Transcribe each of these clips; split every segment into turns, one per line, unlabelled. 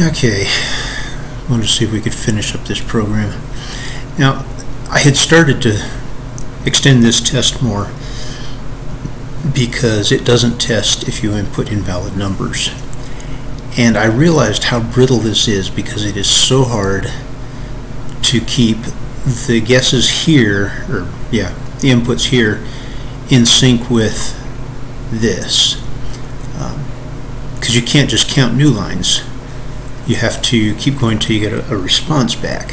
Okay, I wanted to see if we could finish up this program. Now, I had started to extend this test more because it doesn't test if you input invalid numbers. And I realized how brittle this is because it is so hard to keep the guesses here, the inputs here, in sync with this. Because you can't just count new lines. You have to keep going until you get a response back.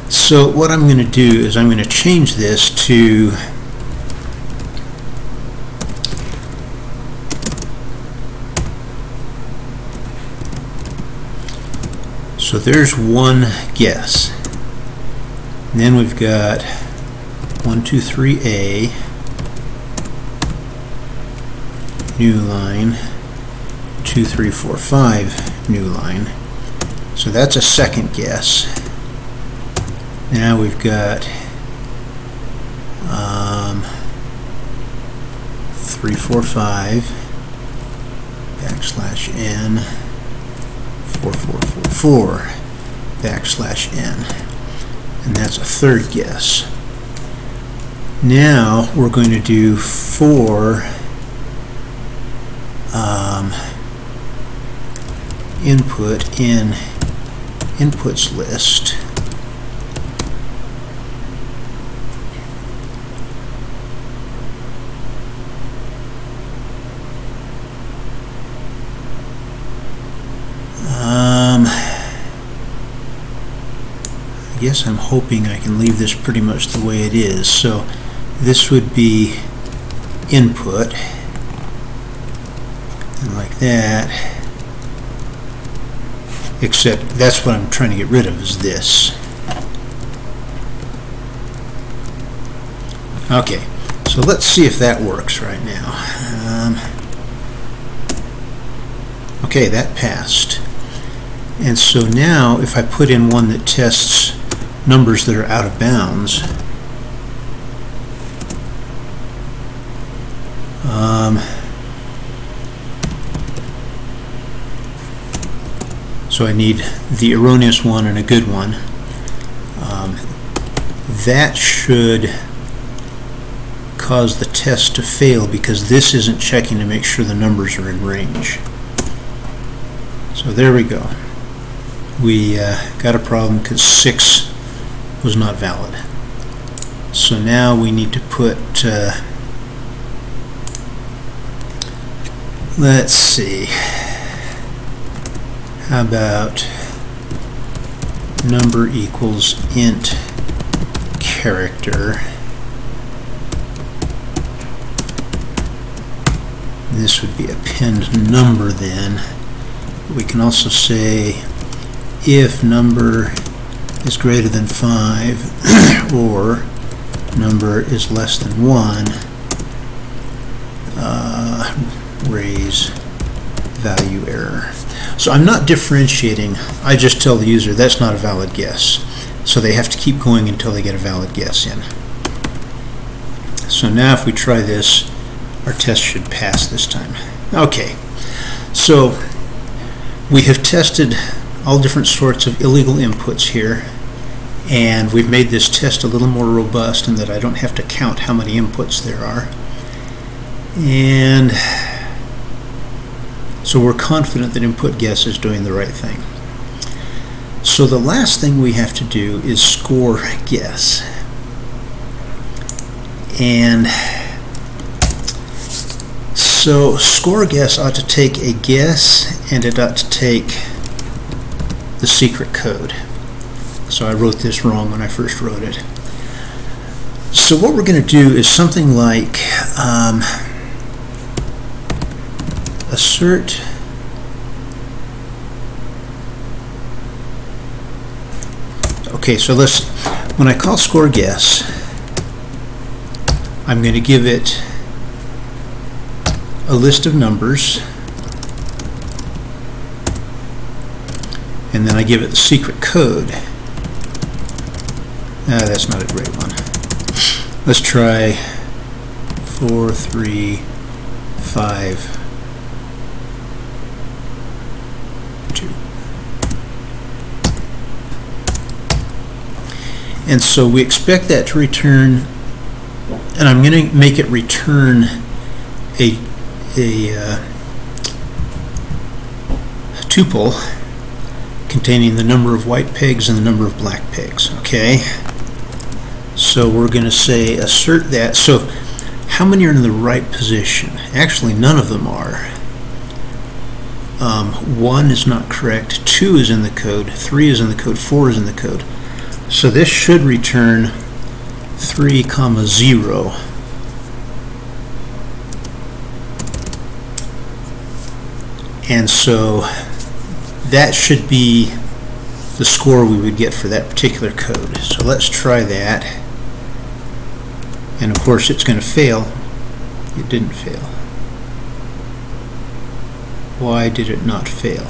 So what I'm going to do is I'm going to change this to so there's one guess. And then we've got 1, 2, 3A, new line, 2, 3, 4, 5, new line. So that's a second guess. Now we've got 3, 4, 5 backslash n 4, 4, 4, 4 backslash n, and that's a third guess. Now we're going to do 4 input in inputs list. I guess I'm hoping I can leave this pretty much the way it is. So this would be input, and like that, except that's what I'm trying to get rid of, is this. Okay, so let's see if that works right now. Okay, that passed. And so now if I put in one that tests numbers that are out of bounds, so I need the erroneous one and a good one. That should cause the test to fail because this isn't checking to make sure the numbers are in range. So there we go. We got a problem because 6 was not valid. So now we need to put, let's see, how about number equals int character. This would be append number then. We can also say if number is greater than 5 or number is less than 1, raise value error. So I'm not differentiating, I just tell the user that's not a valid guess. So they have to keep going until they get a valid guess in. So now if we try this, our test should pass this time. Okay, so we have tested all different sorts of illegal inputs here, and we've made this test a little more robust in that I don't have to count how many inputs there are. And so we're confident that input guess is doing the right thing. So the last thing we have to do is score guess. And so score guess ought to take a guess and it ought to take the secret code. So I wrote this wrong when I first wrote it. So what we're going to do is something like assert okay, so when I call score guess, I'm going to give it a list of numbers, and then I give it the secret code. That's not a great one. Let's try 4, 3, 5, 2. And so we expect that to return, and I'm going to make it return a tuple containing the number of white pegs and the number of black pegs. Okay, so we're going to say assert that. So how many are in the right position? Actually, none of them are. 1 is not correct, 2 is in the code, 3 is in the code, 4 is in the code. So this should return 3, 0. And so that should be the score we would get for that particular code. So let's try that. And of course it's going to fail. It didn't fail. Why did it not fail?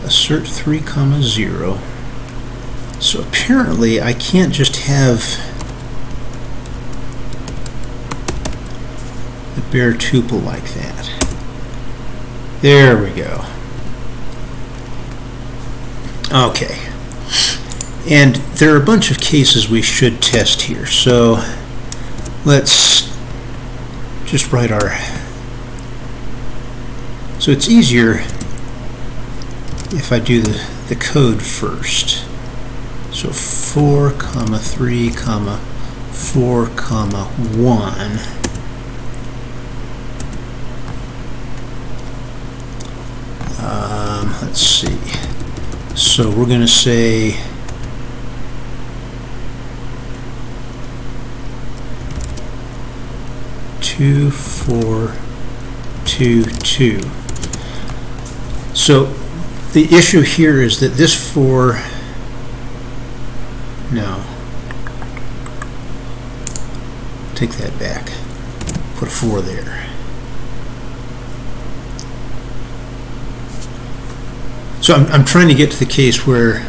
Assert 3, 0. So apparently I can't just have the bare tuple like that. There we go. Okay. And there are a bunch of cases we should test here. So let's just write our... So it's easier if I do the code first. So 4, 3, 4, 1. Let's see. So we're going to say two, 4, 2, 2. So the issue here is that this 4, no, take that back, put a 4 there. So I'm trying to get to the case where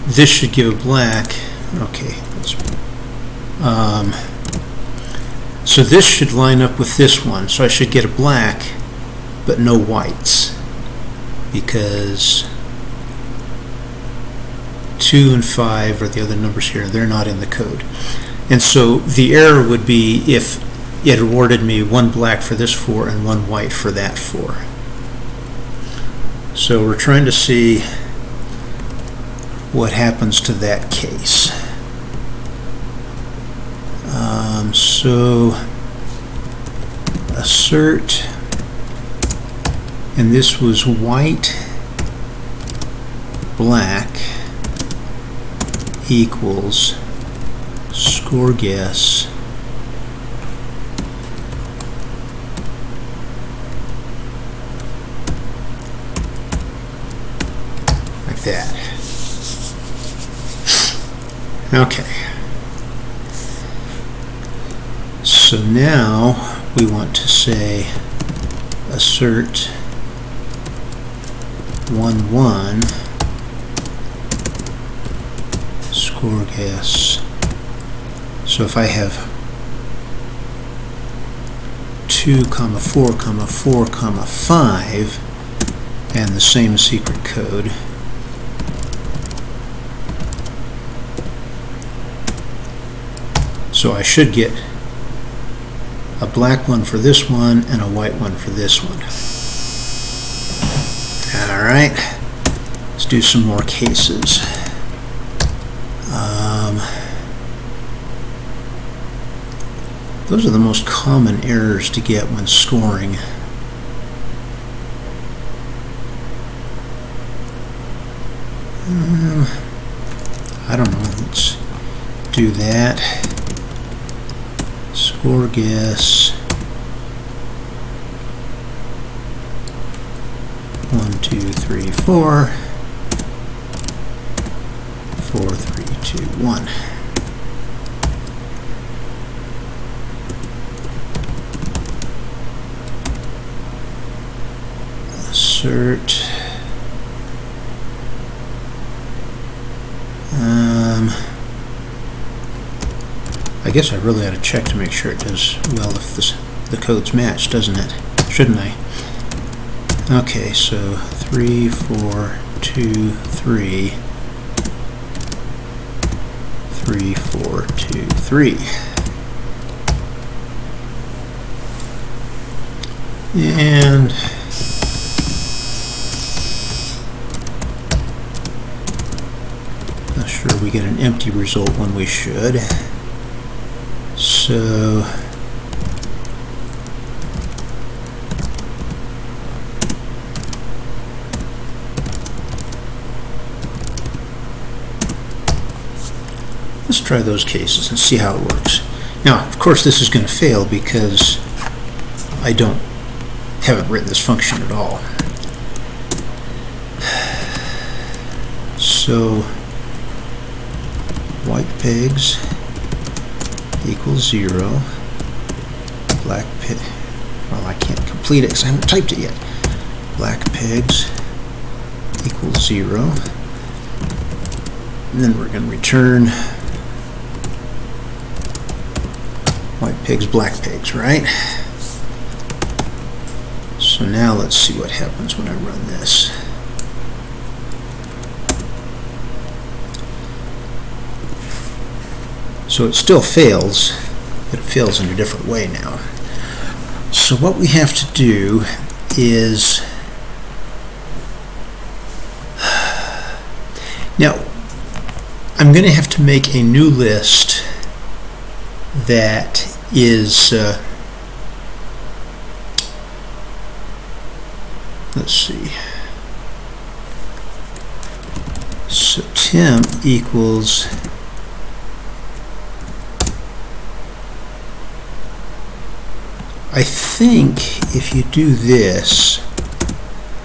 this should give a black. Okay, so this should line up with this one, so I should get a black but no whites, because 2 and 5 are the other numbers here. They're not in the code. And so the error would be if it awarded me 1 black for this 4 and 1 white for that 4. So we're trying to see what happens to that case. So assert, and this was white, black equals score guess like that. Okay. So now we want to say assert 1, 1 score guess. So if I have 2, 4, 4, 5 and the same secret code, so I should get a black one for this one and a white one for this one. Alright, let's do some more cases. Those are the most common errors to get when scoring. I don't know, let's do that. Score guess 1, 2, 3, 4 4, 3, 2, 1. Assert I guess I really ought to check to make sure it does well if the code's matched, doesn't it? Shouldn't I? Okay, so 3, 4, 2, 3. 3, 4, 2, 3. And not sure we get an empty result when we should. So let's try those cases and see how it works. Now, of course, this is going to fail because I haven't written this function at all. So white pegs equals 0. Black peg, well, I can't complete it because I haven't typed it yet. Black pegs equals 0. And then we're going to return white pegs, black pegs, right? So now let's see what happens when I run this. So it still fails, but it fails in a different way now. So what we have to do is, now I'm going to have to make a new list that is, let's see, so temp equals I think if you do this,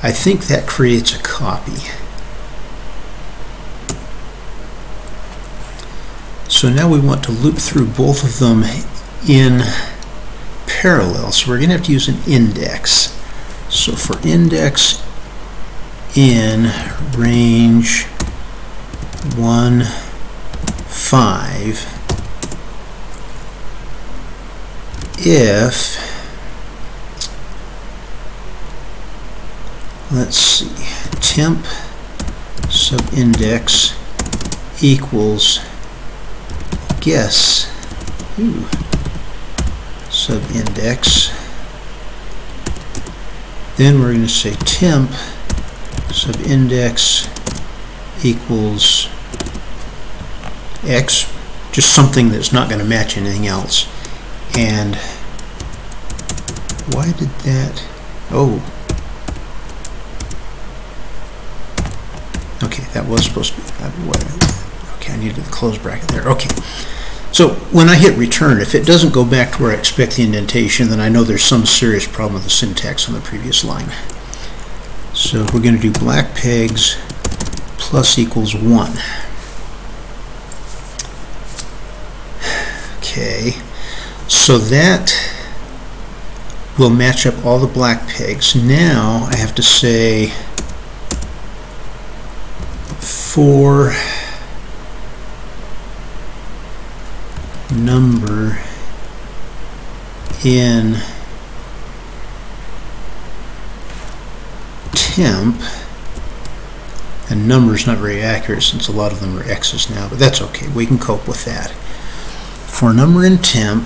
I think that creates a copy. So now we want to loop through both of them in parallel. So we're going to have to use an index. So for index in range 1, 5, if, let's see, temp subindex equals guess subindex, then we're going to say temp subindex equals x, just something that's not going to match anything else. And why did that, oh, okay, that was supposed to be, okay, I needed the close bracket there. Okay, so when I hit return, if it doesn't go back to where I expect the indentation, then I know there's some serious problem with the syntax on the previous line. So we're going to do black pegs plus equals 1. Okay, so that will match up all the black pegs. Now I have to say for number in temp, and number's not very accurate since a lot of them are x's now, but that's okay, we can cope with that. For number in temp,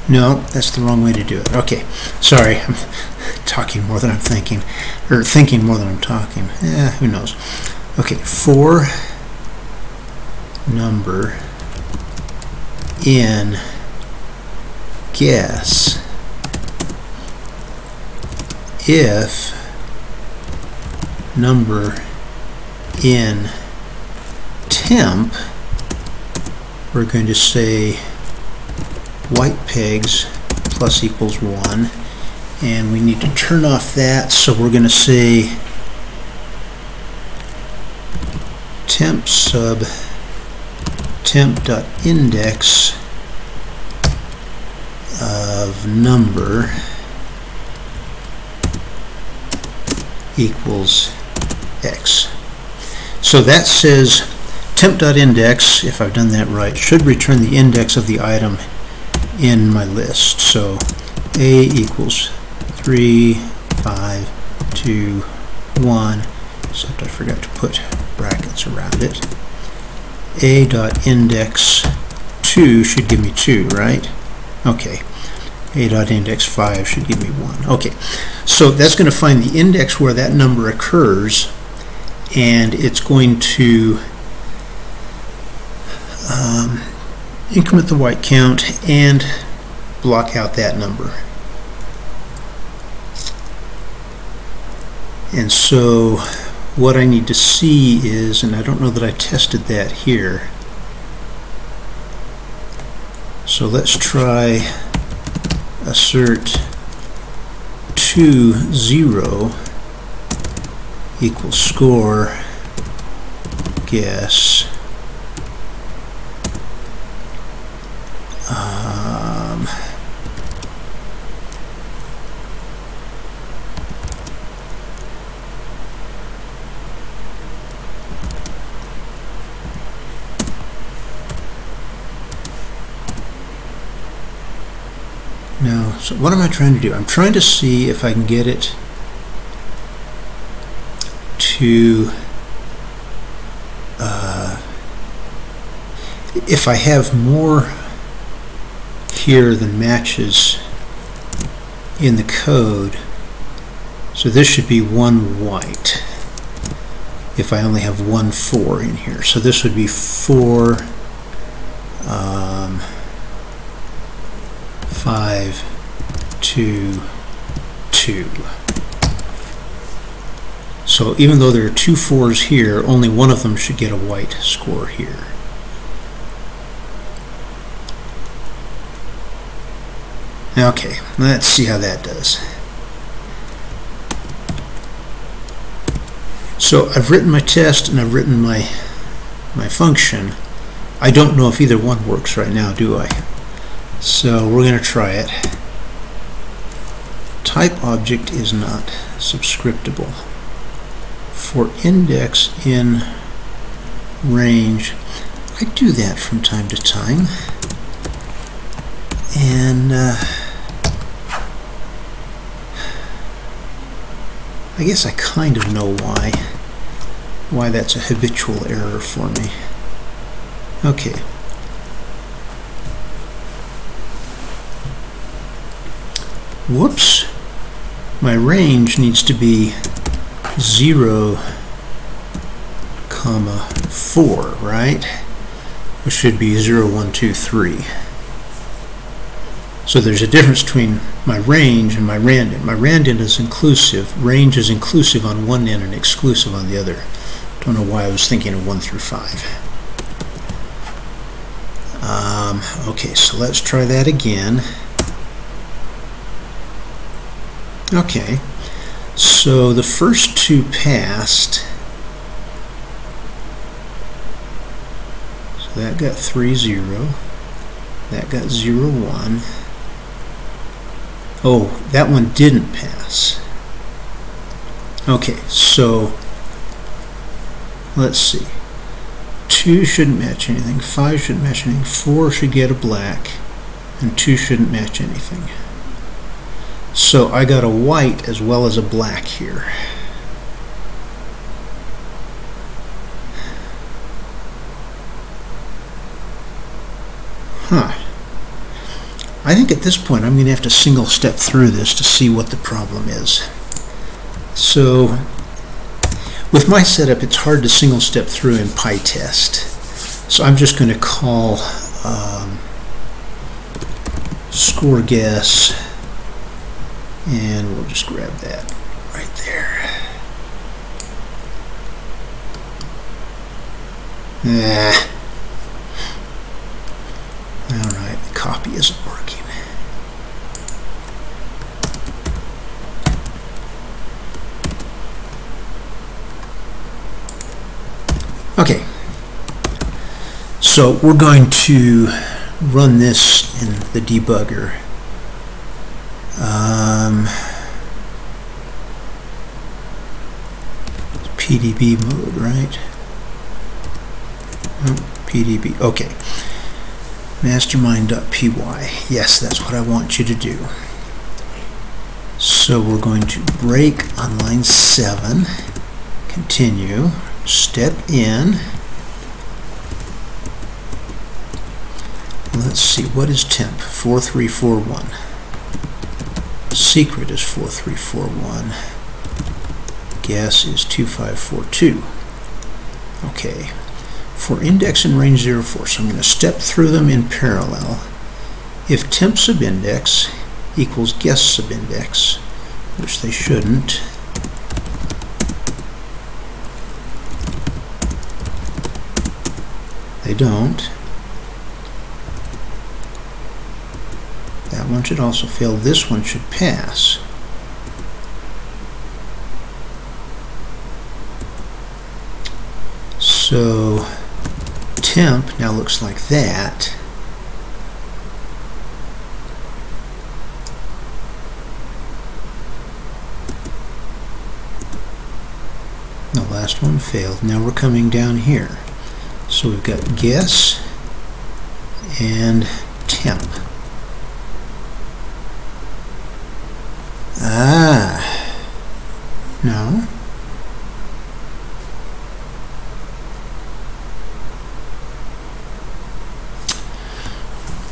no, that's the wrong way to do it. Okay, sorry, I'm talking more than I'm thinking, or thinking more than I'm talking. Who knows? Okay, for number in guess, if number in temp, we're going to say white pegs plus equals 1, and we need to turn off that, so we're going to say temp sub temp.index of number equals x. So that says temp.index, if I've done that right, should return the index of the item in my list. So A equals 3, 5, 2, 1, except I forgot to put brackets around it. A dot index 2 should give me 2, right? Okay. A dot index 5 should give me 1. Okay, so that's going to find the index where that number occurs, and it's going to increment the white count and block out that number. And so what I need to see is, and I don't know that I tested that here, so let's try assert 2 0 equals score guess no. So what am I trying to do? I'm trying to see if I can get it to if I have more here than matches in the code, so this should be 1 white if I only have 1 4 in here. So this would be 4 5 2 2. So even though there are 2 4s here, only one of them should get a white score here. Okay, let's see how that does. So I've written my test and I've written my function. I don't know if either one works right now, do I? So we're going to try it. Type object is not subscriptable. For index in range, I do that from time to time. And I guess I kind of know why that's a habitual error for me. Okay. Whoops. My range needs to be 0, 4, right? Which should be 0, 1, 2, 3. So there's a difference between my range and my random. My random is inclusive. Range is inclusive on one end and exclusive on the other. Don't know why I was thinking of 1 through 5. Okay, so let's try that again. Okay, so the first 2 passed. So that got 3 0. That got 0 1. Oh, that one didn't pass. Okay, so let's see. 2 shouldn't match anything, 5 shouldn't match anything, 4 should get a black, and 2 shouldn't match anything. So I got a white as well as a black here. Huh. I think at this point I'm going to have to single step through this to see what the problem is. So with my setup, it's hard to single step through in PyTest. So I'm just going to call score guess, and we'll just grab that right there. Alright, the copy isn't working. Okay, so we're going to run this in the debugger. PDB mode, right? Oh, PDB, okay. Mastermind.py. Yes, that's what I want you to do. So we're going to break on line 7. Continue. Step in. Let's see, what is temp? 4341. Secret is 4341. Guess is 2542. Okay. For index and range 04, so I'm going to step through them in parallel. If temp subindex equals guess subindex, which they shouldn't, they don't. That one should also fail. This one should pass. So temp now looks like that. The last one failed. Now we're coming down here. So we've got guess and temp. No.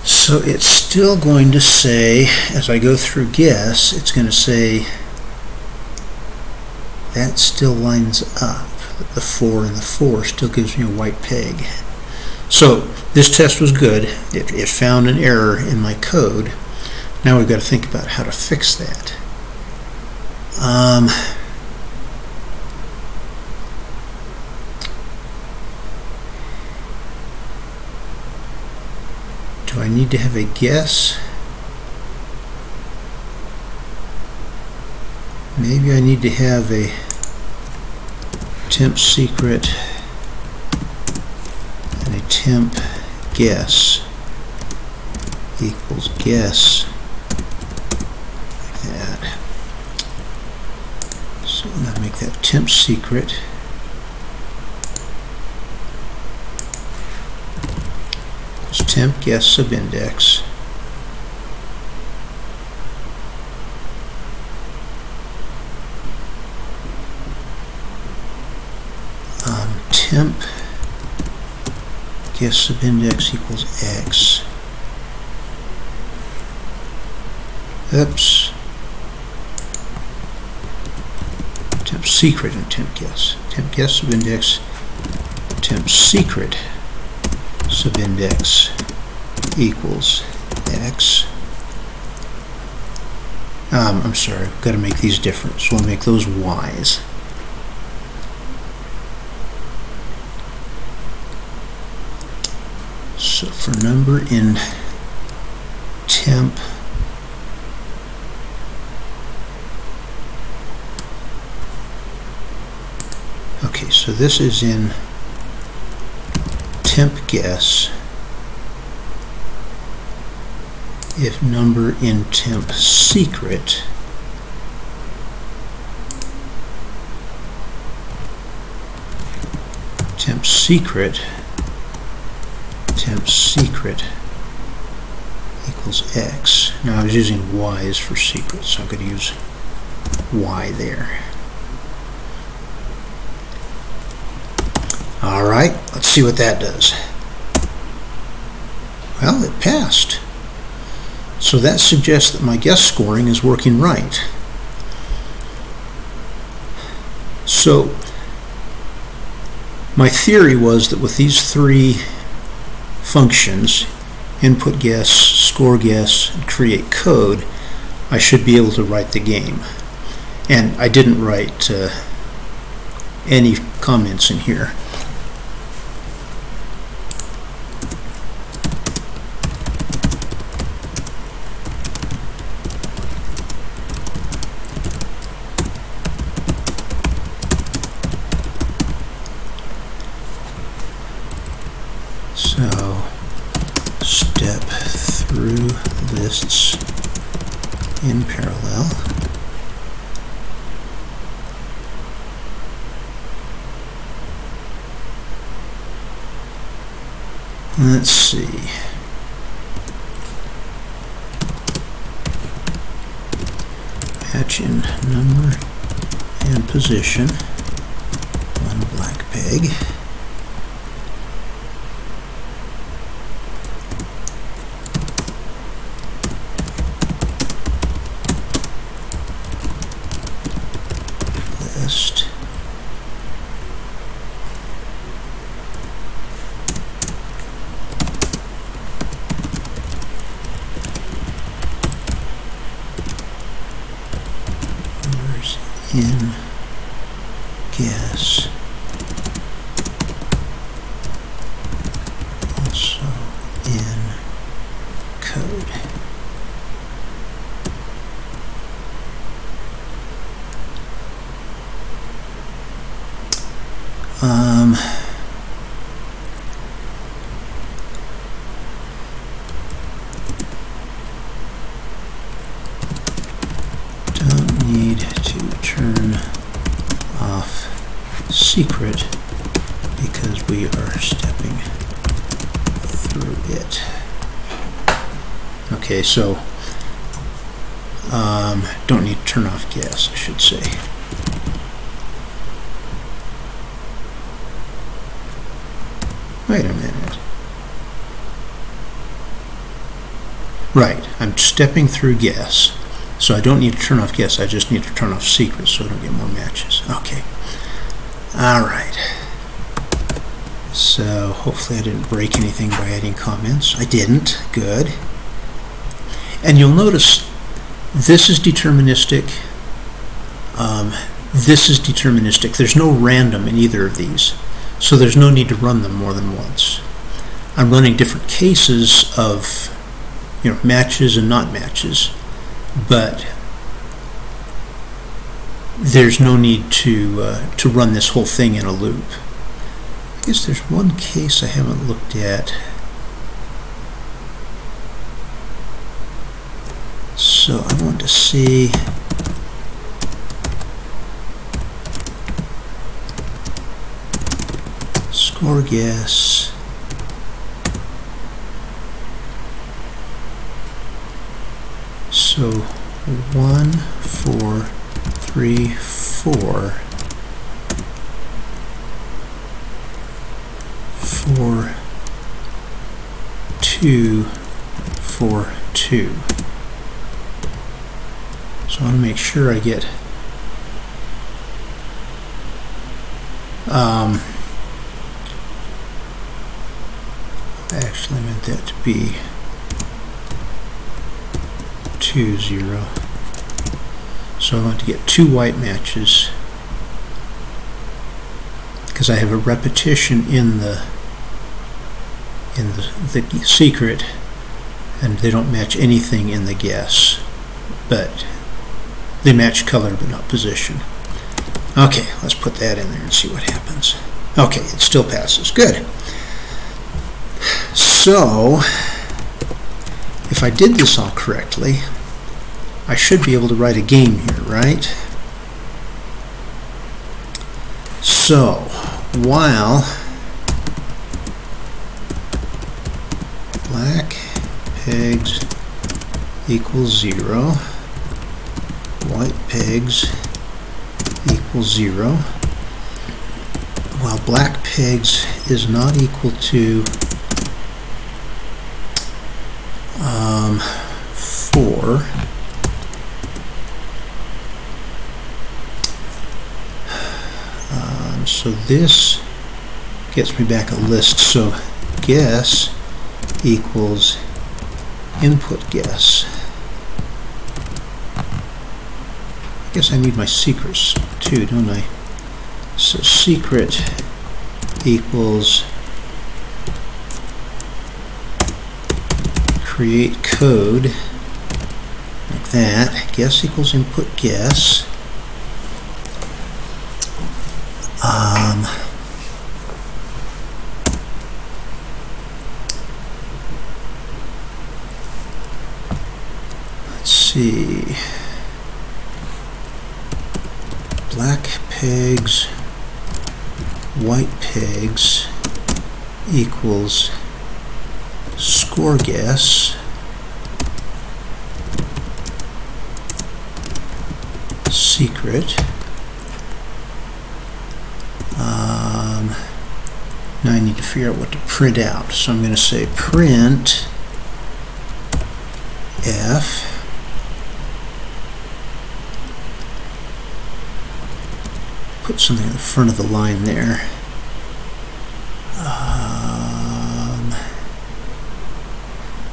So it's still going to say, as I go through guess, it's going to say that still lines up. The 4 and the 4 still gives me a white peg. So this test was good. It found an error in my code. Now we've got to think about how to fix that. Do I need to have a guess? Maybe I need to have a temp secret and a temp guess equals guess, like that. So I'm going to make that temp secret equals temp guess subindex temp guess subindex equals x. Oops. Temp secret and temp guess. Temp guess subindex, temp secret subindex equals x. I'm sorry, I've got to make these different, so we'll make those y's. So for number in temp okay, so this is in temp guess. If number in temp secret temp secret equals x. Now I was using y's for secret, so I'm going to use y there. Alright, let's see what that does. Well, it passed. So that suggests that my guess scoring is working right. So my theory was that with these three functions, input guess, score guess, and create code, I should be able to write the game. And I didn't write any comments in here. So step through lists in parallel. Let's see. Match in number and position. black peg. List. Numbers in guess. Also in code. Don't need to turn off secret because we are stepping through it. Okay, so don't need to turn off guess, I should say. Wait a minute. Right, I'm stepping through guess. So I don't need to turn off guess, I just need to turn off secret so I don't get more matches. Okay. Alright. So hopefully I didn't break anything by adding comments. I didn't. Good. And you'll notice this is deterministic. This is deterministic. There's no random in either of these. So there's no need to run them more than once. I'm running different cases of matches and not matches. But there's no need to run this whole thing in a loop. I guess there's one case I haven't looked at. So I want to see score guess. So 1, 4, 3, 4, 4, 2, 4, 2. So I want to make sure I get I actually meant that to be 2, 0. So I want to get 2 white matches because I have a repetition in the secret and they don't match anything in the guess, but they match color but not position. Okay, let's put that in there and see what happens. Okay, it still passes. Good. So if I did this all correctly, I should be able to write a game here, right? So while black pegs equals 0, white pegs equals 0, while black pegs is not equal to 4, so this gets me back a list. So guess equals input guess. I guess I need my secrets too, don't I? So secret equals create code, like that. Guess equals input guess. Let's see. Black pegs, white pegs equals score guess. Secret. Now I need to figure out what to print out. So I'm going to say print F put something at the front of the line there.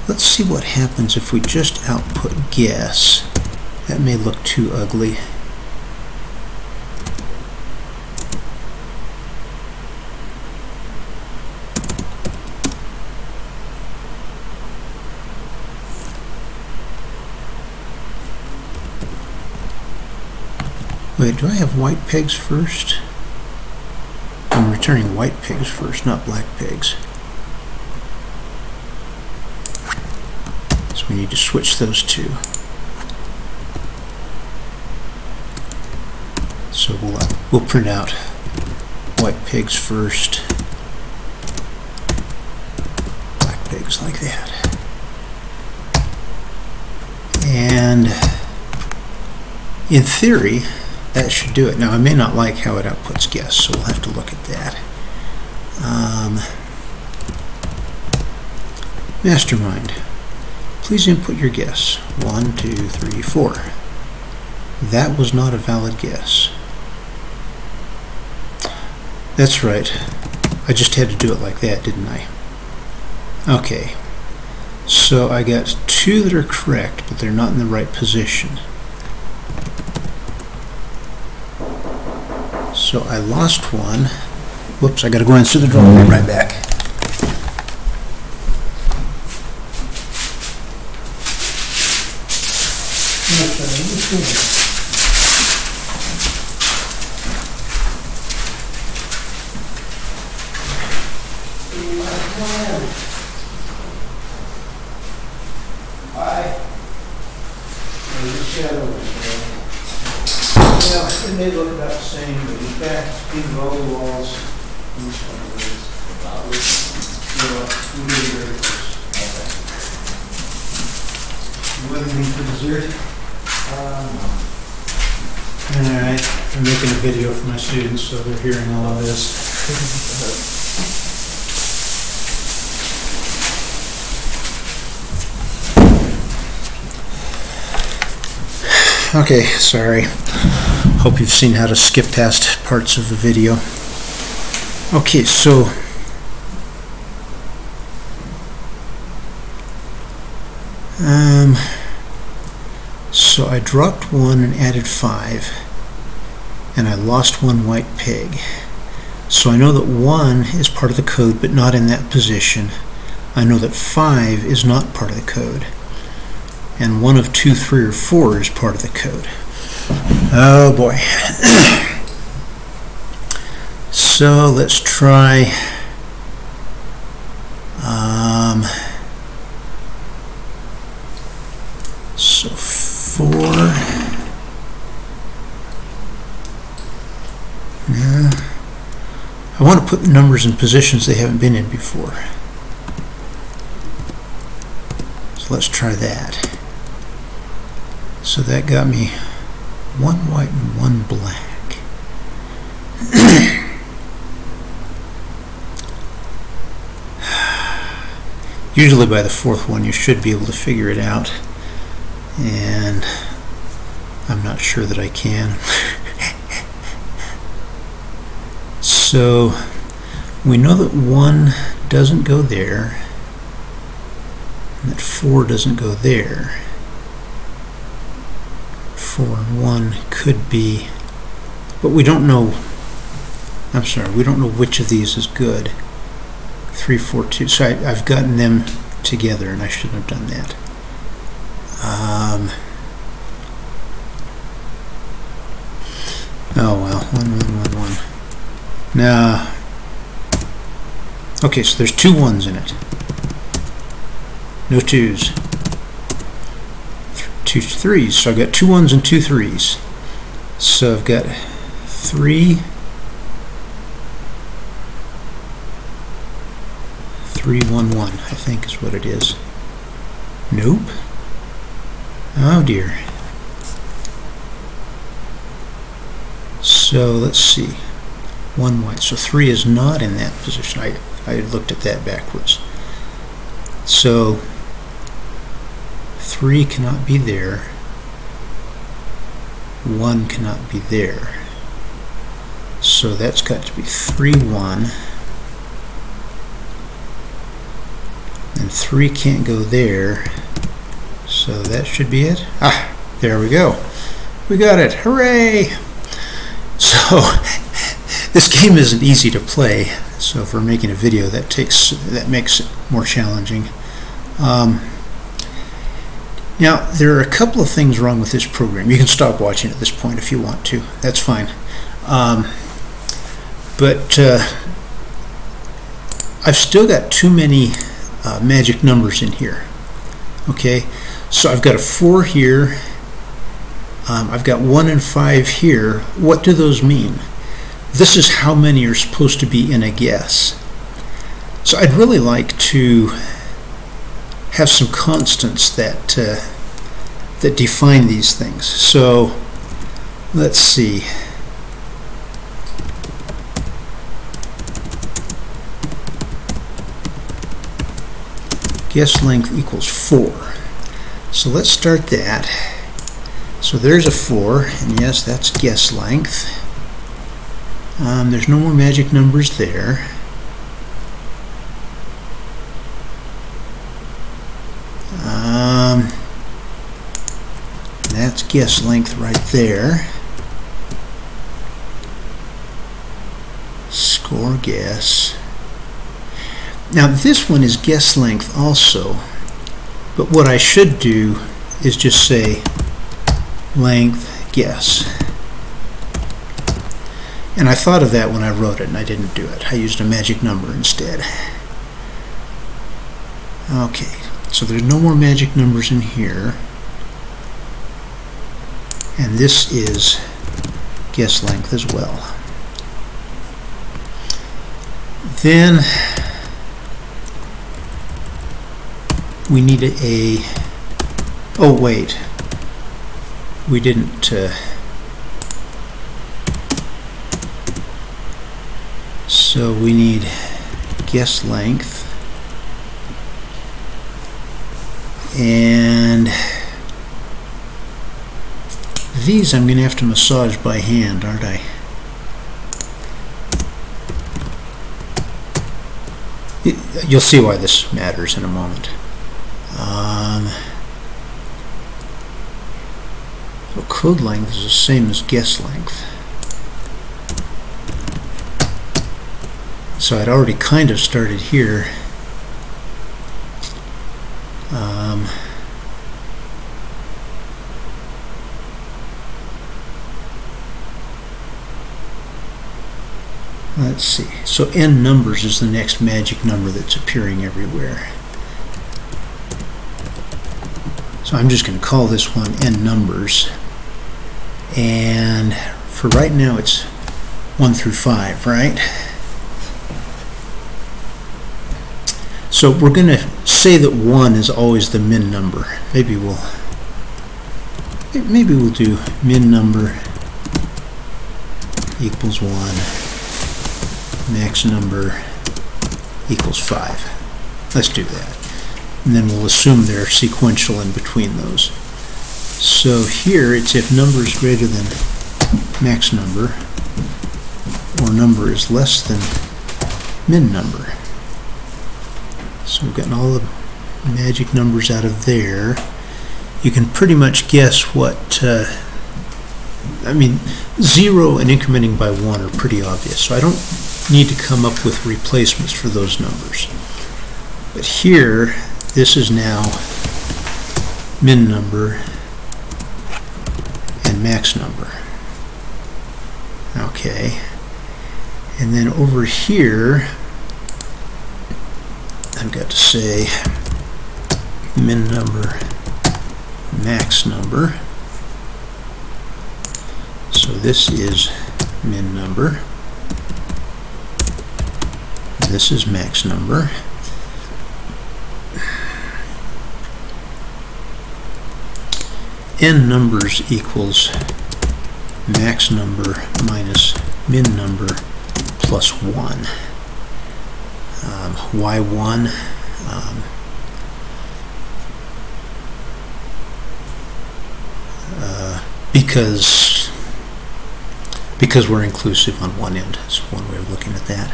Let's see what happens if we just output guess. That may look too ugly. Wait, do I have white pegs first? I'm returning white pegs first, not black pegs. So we need to switch those two. So we'll print out white pegs first, black pegs like that. And in theory, that should do it. Now I may not like how it outputs guess, so we'll have to look at that. Mastermind. Please input your guess. 1, 2, 3, 4. That was not a valid guess. That's right. I just had to do it like that, didn't I? Okay. So I got 2 that are correct, but they're not in the right position. So I lost one. Whoops, I gotta go answer the door. I'll be right back. It may look about the same, but in fact, in row walls, these one of those, we're really very close. You want anything for dessert? No. Alright, I'm making a video for my students, so they're hearing all of this. Okay, sorry. Hope you've seen how to skip past parts of the video. Okay, so I dropped 1 and added 5, and I lost 1 white peg. So I know that 1 is part of the code, but not in that position. I know that 5 is not part of the code. And 1 of 2, 3, or 4 is part of the code. Oh boy. So let's try so 4. Yeah. I want to put the numbers in positions they haven't been in before. So let's try that. So that got me 1 white and 1 black. Usually by the 4th one you should be able to figure it out, and I'm not sure that I can. So we know that 1 doesn't go there, and that 4 doesn't go there. 4 and 1 could be, but we don't know. I'm sorry, we don't know which of these is good. 3, 4, 2. So I've gotten them together, and I shouldn't have done that. Oh well, 1, 1, 1, 1. Now, okay, so there's 2 1s in it. No 2s. 2 3s. So I've got 2 1s and 2 3s. So I've got 3, 3, 1, 1, I think is what it is. Nope. Oh dear. So let's see. 1 wide. So 3 is not in that position. I looked at that backwards. So 3 cannot be there. 1 cannot be there. So that's got to be 3, 1. And 3 can't go there. So that should be it. Ah, there we go. We got it. Hooray! So this game isn't easy to play. So if we're making a video, that makes it more challenging. Now, there are a couple of things wrong with this program. You can stop watching at this point if you want to. That's fine. But I've still got too many magic numbers in here. Okay, so I've got a 4 here. I've got 1 and 5 here. What do those mean? This is how many are supposed to be in a guess. So I'd really like to have some constants that that define these things. So let's see. Guess length equals 4. So let's start that. So there's a 4, and yes, that's guess length. There's no more magic numbers there. That's guess length right there. Score guess. Now this one is guess length also, but what I should do is just say length guess. And I thought of that when I wrote it, and I didn't do it. I used a magic number instead. Okay, so there's no more magic numbers in here. And this is guess length as well. Then we need oh wait, we didn't so we need guess length, and these I'm going to have to massage by hand, aren't I? You'll see why this matters in a moment. So code length is the same as guess length. So I'd already kind of started here. Let's see. So n numbers is the next magic number that's appearing everywhere. So I'm just going to call this one n numbers. And for right now it's 1 through 5, right? So we're going to say that 1 is always the min number. Maybe we'll do min number equals 1. Max number equals 5. Let's do that. And then we'll assume they're sequential in between those. So here it's if number is greater than max number, or number is less than min number. So we've gotten all the magic numbers out of there. You can pretty much guess what, 0 and incrementing by 1 are pretty obvious. So I don't need to come up with replacements for those numbers. But here, this is now min number and max number. Okay. And then over here, I've got to say min number, max number. So this is min number. This is max number. N numbers equals max number minus min number plus 1. Why 1? Because we're inclusive on one end. That's one way of looking at that.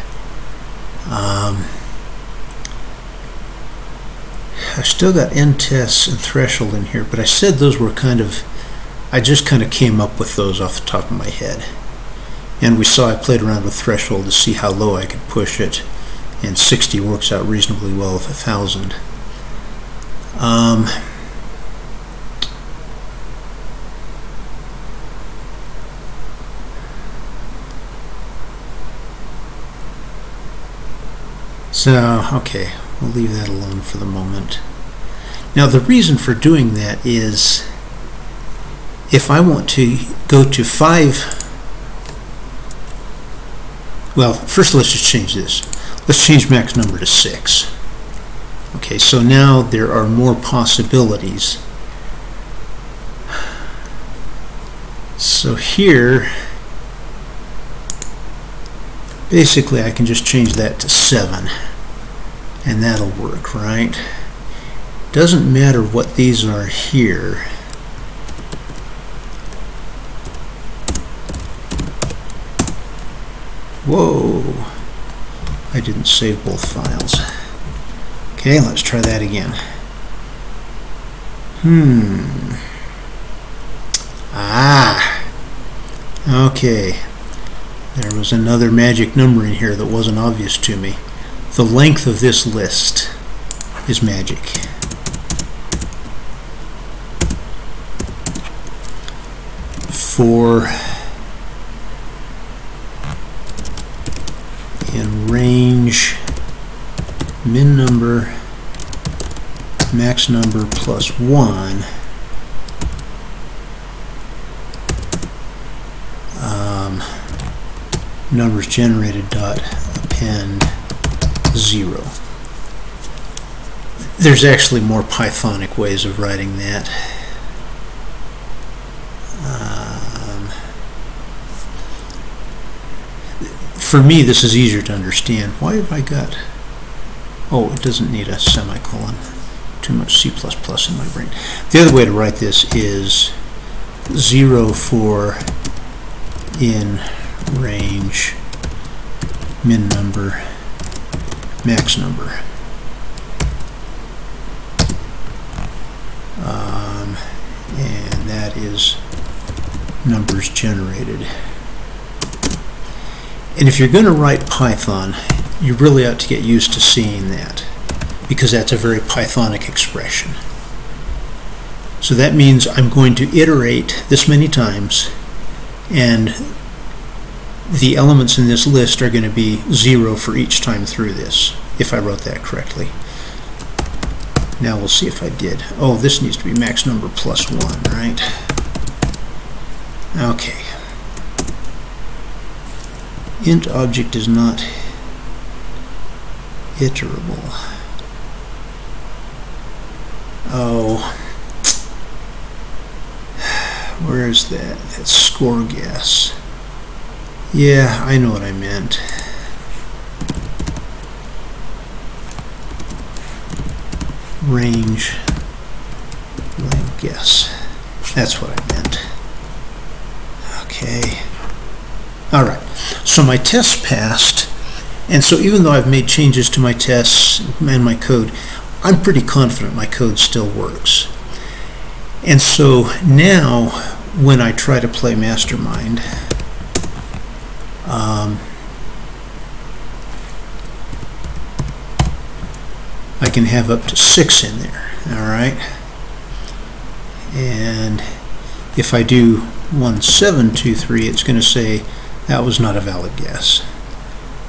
I've still got end tests and threshold in here, but I said those were I just kind of came up with those off the top of my head. And we saw I played around with threshold to see how low I could push it, and 60 works out reasonably well with 1,000. So, okay, we'll leave that alone for the moment. Now, the reason for doing that is if I want to go to 5, well, first let's just change this. Let's change max number to 6. Okay, so now there are more possibilities. So here, basically I can just change that to 7, and that'll work, right? Doesn't matter what these are here. Whoa, I didn't save both files. Okay, let's try that again. Okay. There was another magic number in here that wasn't obvious to me. The length of this list is magic. For in range min number max number plus 1, numbers generated dot append 0. There's actually more Pythonic ways of writing that. For me, this is easier to understand. Why have I got... Oh, it doesn't need a semicolon. Too much C++ in my brain. The other way to write this is 0 for in range min number max number. And that is numbers generated. And if you're going to write Python, you really ought to get used to seeing that, because that's a very Pythonic expression. So that means I'm going to iterate this many times, and the elements in this list are going to be 0 for each time through this, if I wrote that correctly. Now we'll see if I did. Oh, this needs to be max number plus 1, right? Okay. Int object is not iterable. Oh, where is that? That's score guess. Yeah, I know what I meant. Range blank guess. That's what I meant. Okay. All right. So my tests passed, and so even though I've made changes to my tests and my code, I'm pretty confident my code still works. And so now, when I try to play Mastermind, I can have up to 6 in there, all right? And if I do 1723, it's going to say that was not a valid guess.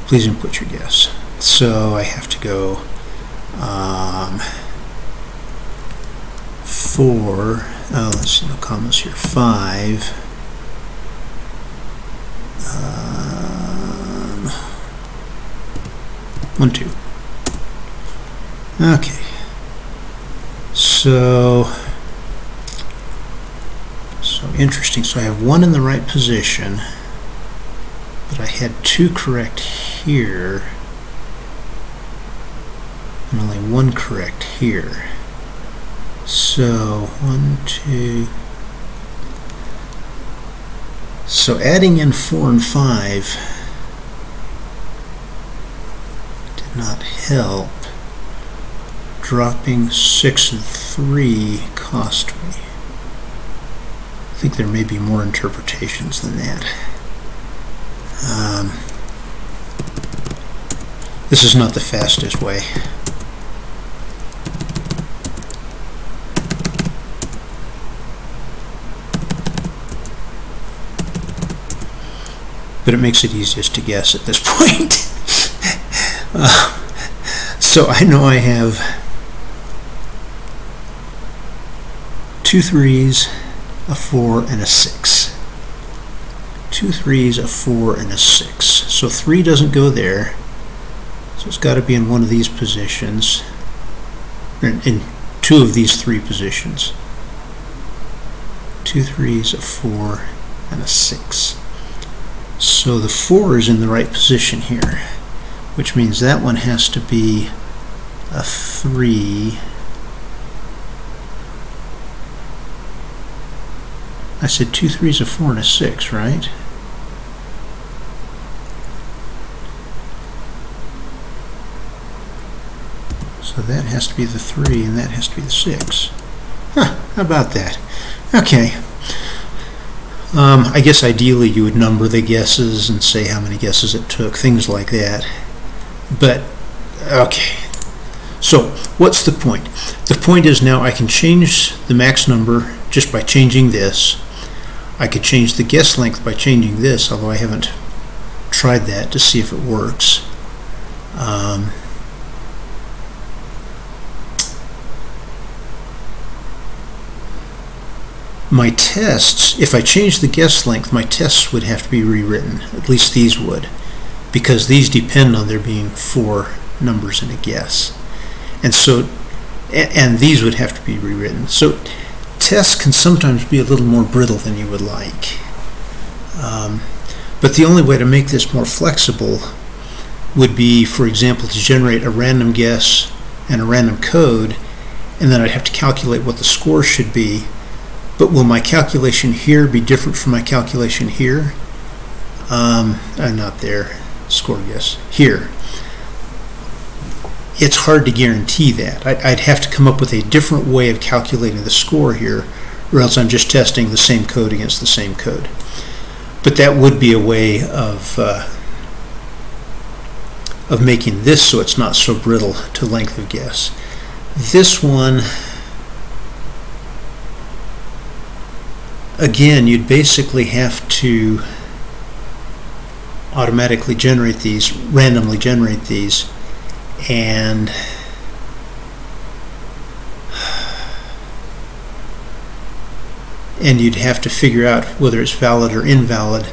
Please input your guess. So I have to go 4, let's see, no commas here, 5, 1, 2. Okay, so interesting. So I have 1 in the right position, but I had 2 correct here and only 1 correct here. So 1, 2. So adding in 4 and 5 did not help. Dropping 6 and 3 cost me. I think there may be more interpretations than that. This is not the fastest way. But it makes it easiest to guess at this point. So I know I have 2 3s, a 4, and a 6. 2 3s, a 4, and a 6. So 3 doesn't go there. So it's got to be in one of these positions, or in 2 of these 3 positions. 2 3s, a 4, and a 6. So the 4 is in the right position here, which means that one has to be a 3. I said 2 3s, a 4, and a 6, right? So that has to be the 3, and that has to be the 6. Huh, how about that? Okay. I guess ideally you would number the guesses and say how many guesses it took, things like that. But, okay. So, what's the point? The point is now I can change the max number just by changing this. I could change the guess length by changing this, although I haven't tried that to see if it works. My tests, if I change the guess length, my tests would have to be rewritten. At least these would, because these depend on there being 4 numbers in a guess. And so, and these would have to be rewritten. So tests can sometimes be a little more brittle than you would like. But the only way to make this more flexible would be, for example, to generate a random guess and a random code, and then I'd have to calculate what the score should be. But will my calculation here be different from my calculation here? Not there. Score guess. Here. It's hard to guarantee that. I'd have to come up with a different way of calculating the score here, or else I'm just testing the same code against the same code. But that would be a way of making this so it's not so brittle to length of guess. This one, again, you'd basically have to automatically generate these, randomly generate these, and you'd have to figure out whether it's valid or invalid,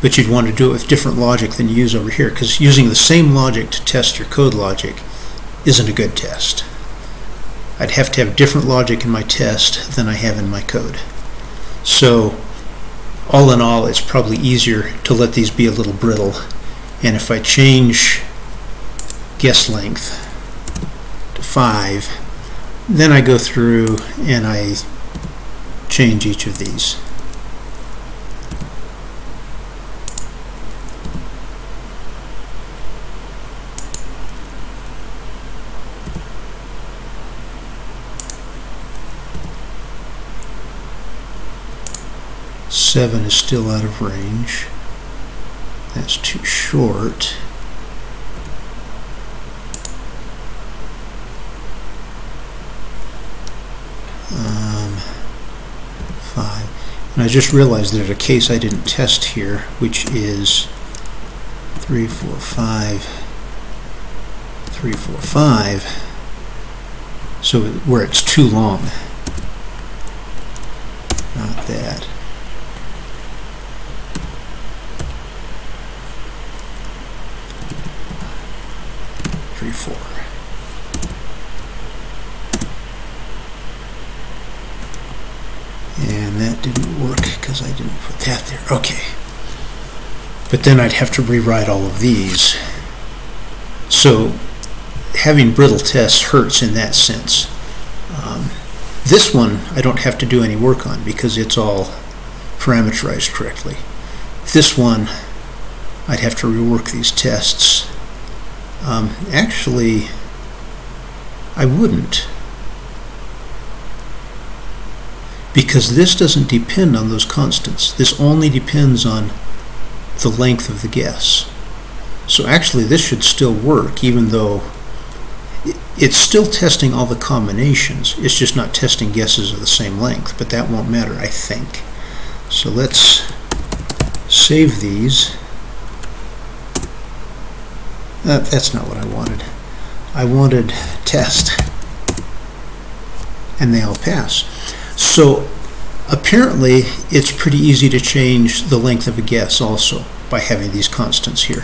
but you'd want to do it with different logic than you use over here, because using the same logic to test your code logic isn't a good test. I'd have to have different logic in my test than I have in my code. So all in all, it's probably easier to let these be a little brittle, and if I change guess length to 5, then I go through and I change each of these. Seven is still out of range. That's too short. Five. And I just realized there's a case I didn't test here, which is 3, 4, 5, 3, 4, 5. So where it's too long. Not that. 3, 4. And that didn't work because I didn't put that there. Okay. But then I'd have to rewrite all of these. So having brittle tests hurts in that sense. This one I don't have to do any work on because it's all parameterized correctly. This one I'd have to rework these tests. Actually, I wouldn't, because this doesn't depend on those constants. This only depends on the length of the guess. So actually this should still work, even though it's still testing all the combinations. It's just not testing guesses of the same length, but that won't matter, I think. So let's save these. That's not what I wanted. I wanted test, and they all pass. So apparently it's pretty easy to change the length of a guess also by having these constants here.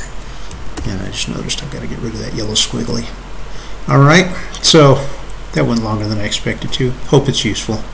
And I just noticed I've got to get rid of that yellow squiggly. All right, so that went longer than I expected to. Hope it's useful.